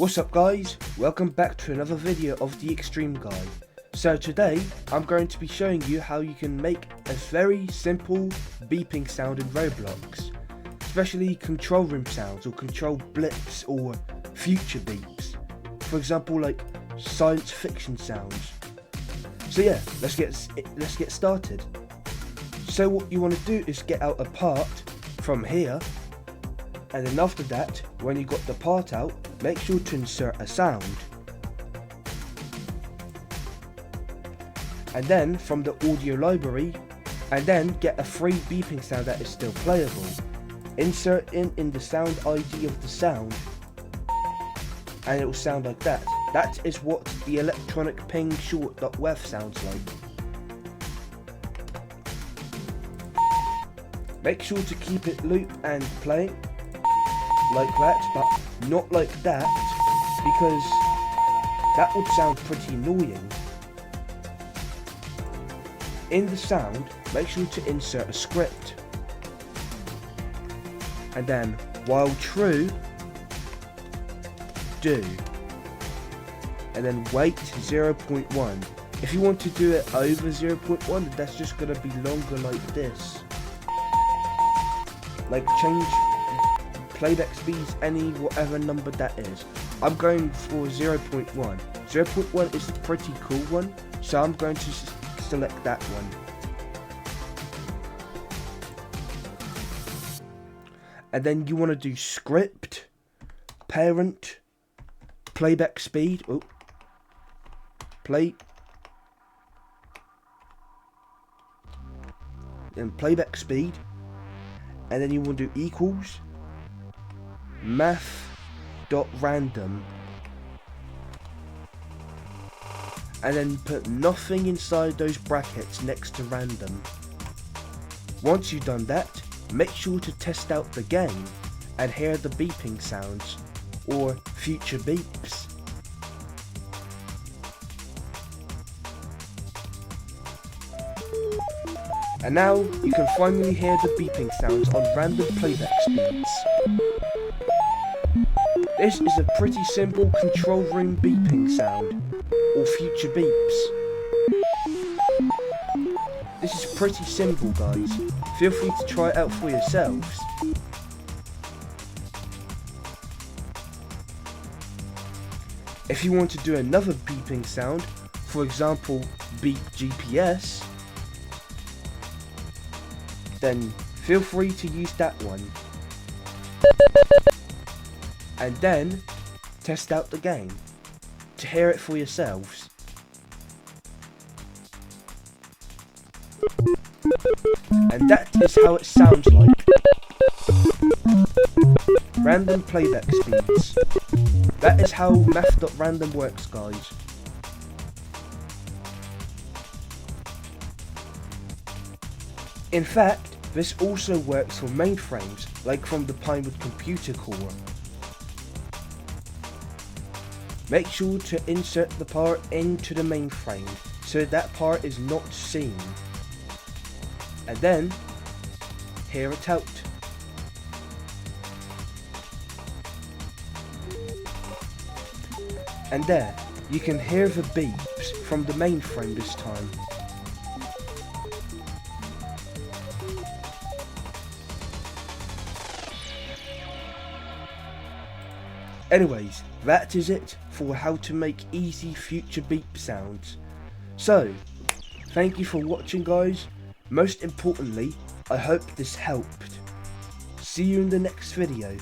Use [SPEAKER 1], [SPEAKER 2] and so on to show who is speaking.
[SPEAKER 1] What's up guys, welcome back to another video of the Extreme Guy. So today I'm going to be showing you how you can make a very simple beeping sound in Roblox, especially control room sounds or control blips or future beeps, for example like science fiction sounds. So yeah, let's get started. So what you want to do is get out a part from here, and then after that, when you got the part out, make sure to insert a sound. And then from the audio library, and then get a free beeping sound that is still playable. Insert in the sound ID of the sound, and it will sound like that. That is what the electronic ping short.wef sounds like. Make sure to keep it loop and playing like that, but not like that, because that would sound pretty annoying. In the sound, make sure to insert a script, and then while true, do, and then wait 0.1. If you want to do it over 0.1, that's just gonna be longer like this. Like change playback speeds, any whatever number that is. I'm going for 0.1. 0.1 is a pretty cool one, so I'm going to select that one. And then you want to do script, parent, playback speed, and playback speed, and then you want to do equals math.random, and then put nothing inside those brackets next to random. Once you've done that, make sure to test out the game and hear the beeping sounds or future beeps. And now you can finally hear the beeping sounds on random playback speeds. This is a pretty simple control room beeping sound, or future beeps. This is pretty simple guys, feel free to try it out for yourselves. If you want to do another beeping sound, for example beep GPS, then feel free to use that one. And then test out the game to hear it for yourselves. And that is how it sounds like. Random playback speeds. That is how math.random works, guys. In fact, this also works for mainframes, like from the Pinewood computer core. Make sure to insert the part into the mainframe so that part is not seen. And then, hear it out. And there, you can hear the beeps from the mainframe this time. Anyways, that is it for how to make easy future beep sounds. So, thank you for watching guys. Most importantly, I hope this helped. See you in the next video.